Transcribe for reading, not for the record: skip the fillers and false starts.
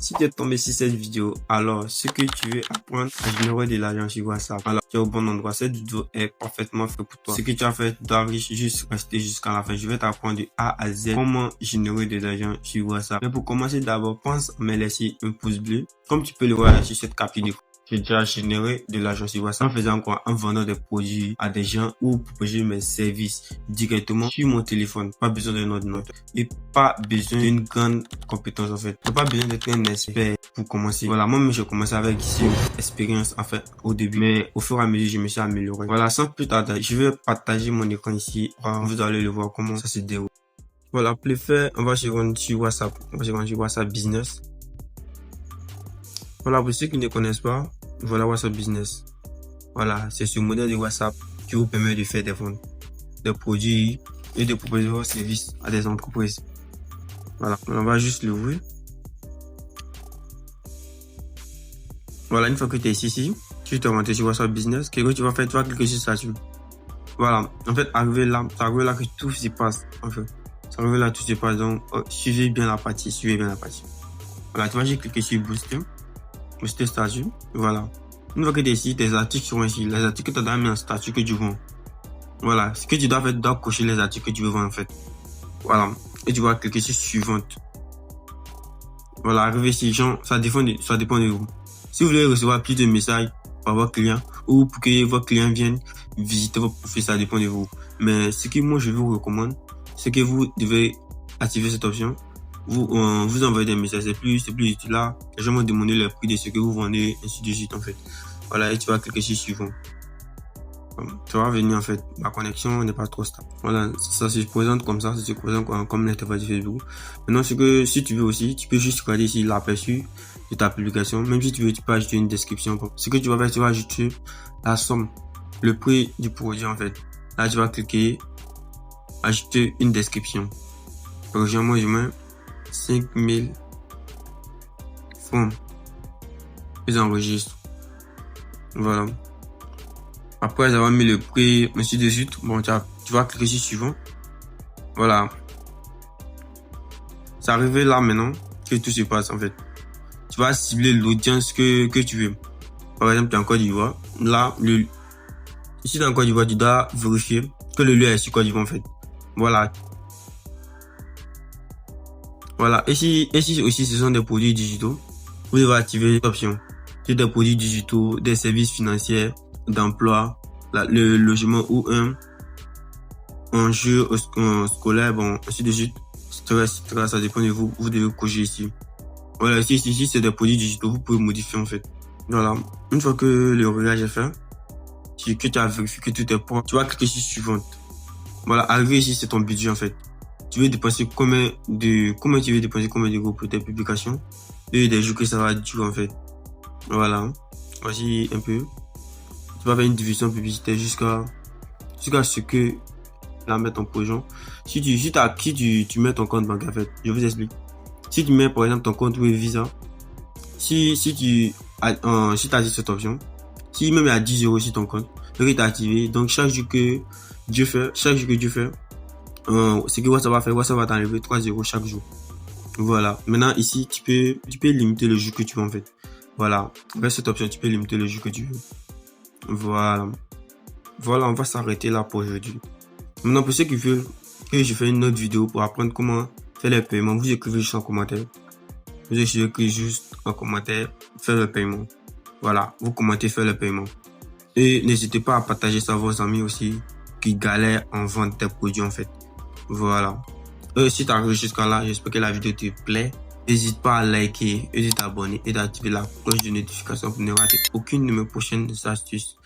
Si tu es tombé sur cette vidéo, alors ce que tu veux apprendre à générer de l'argent sur WhatsApp, alors tu es au bon endroit. Cette vidéo est parfaitement faite pour toi. Ce que tu as fait, tu dois juste rester jusqu'à la fin. Je vais t'apprendre de A à Z comment générer de l'argent sur WhatsApp. Mais pour commencer, d'abord, pense à me laisser un pouce bleu, comme tu peux le voir sur cette capture d'écran. J'ai déjà généré de l'argent sur WhatsApp en faisant quoi? En vendant des produits à des gens ou proposer mes services directement sur mon téléphone. Pas besoin d'un ordinateur et pas besoin d'une grande compétence en fait. T'as pas besoin d'être un expert pour commencer. Voilà, moi-même j'ai commencé avec zéro expérience en fait au début, mais au fur et à mesure je me suis amélioré. Voilà, sans plus tarder, je vais partager mon écran ici. Vous allez le voir comment ça se déroule. Voilà, pour le faire, on va se rendre sur WhatsApp. On va se rendre sur WhatsApp Business. Voilà, pour ceux qui ne connaissent pas, voilà WhatsApp Business. Voilà, c'est ce modèle de WhatsApp qui vous permet de faire des ventes, des produits et de proposer vos services à des entreprises. Voilà, on va juste l'ouvrir. Voilà, une fois que tu es ici, tu te rentres sur WhatsApp Business. Qu'est-ce que tu vas faire? Tu vas cliquer sur statut. Voilà, en fait, arrivé là que tout se passe. En fait, c'est arrivé là, tout se passe. Donc, suivez bien la partie, Voilà, tu vas juste cliquer sur Booster statut. Voilà. Une fois que tu es ici, tes articles seront ici. Les articles que tu as mis en statut que tu vends. Voilà. Ce que tu dois faire, tu dois cocher les articles que tu veux vendre en fait. Voilà. Et tu vas cliquer sur suivante. Voilà. Arriver ici, genre, ça dépend de vous. Si vous voulez recevoir plus de messages par vos clients ou pour que vos clients viennent visiter votre profil, ça dépend de vous. Mais ce que moi je vous recommande, c'est que vous devez activer cette option. Vous envoyez des messages, c'est plus utile là. Les gens vont demander le prix de ce que vous vendez, ainsi de suite en fait. Voilà, et tu vas cliquer sur suivant. Tu vas venir en fait, ma connexion n'est pas trop stable. Voilà, ça se présente comme ça, ça se présente comme l'interface de Facebook. Maintenant, c'est que si tu veux aussi, tu peux juste regarder ici l'aperçu de ta publication. Même si tu veux, tu peux ajouter une description. Ce que tu vas faire, tu vas ajouter la somme, le prix du produit en fait. Là, tu vas cliquer, ajouter une description. Par exemple, moi je mets 5000 francs. Ils enregistrent. Voilà. Après avoir mis le prix, ainsi de suite, bon, tu vas cliquer sur suivant. Voilà. C'est arrivé là maintenant que tout se passe en fait. Tu vas cibler l'audience que tu veux. Par exemple, tu es en Côte d'Ivoire. Là, ici dans Côte d'Ivoire, tu dois vérifier que le lieu est sur Côte d'Ivoire en fait. Voilà. Voilà, et si aussi ce sont des produits digitaux, vous devez activer cette option. C'est des produits digitaux, des services financiers, d'emploi, le logement ou un jeu scolaire, bon, ainsi de suite. Ça dépend de vous, vous devez cocher ici. Voilà, ici c'est des produits digitaux, vous pouvez modifier en fait. Voilà, une fois que le réglage est fait, que tu as vérifié que tout est propre, tu vas cliquer sur suivante. Voilà, arrivé ici, c'est ton budget en fait. Tu veux dépenser combien d'euros pour tes publications et des jours que ça va durer en fait. Voilà. Voici un peu. Tu vas faire une division publicitaire jusqu'à ce que la mette en projet. Si tu mets ton compte bancaire en fait, je vous explique. Si tu mets par exemple ton compte Visa, si tu as dit cette option, si même il y a 10 euros sur ton compte, tu as activé. Donc chaque jour que Dieu fait, ce que WhatsApp va faire, WhatsApp va t'enlever 3 euros chaque jour. Voilà. Maintenant, ici, tu peux limiter le jour que tu veux, en fait. Voilà. Avec cette option, tu peux limiter le jour que tu veux. Voilà. Voilà, on va s'arrêter là pour aujourd'hui. Maintenant, pour ceux qui veulent que je fasse une autre vidéo pour apprendre comment faire les paiements, vous écrivez juste en commentaire. Vous écrivez juste en commentaire, faire le paiement. Voilà. Vous commentez, faire le paiement. Et n'hésitez pas à partager ça à vos amis aussi qui galèrent en vente des produits, en fait. Voilà. Si tu arrives jusqu'à là, j'espère que la vidéo te plaît. N'hésite pas à liker et de t'abonner et d'activer la cloche de notification pour ne rater aucune de mes prochaines astuces.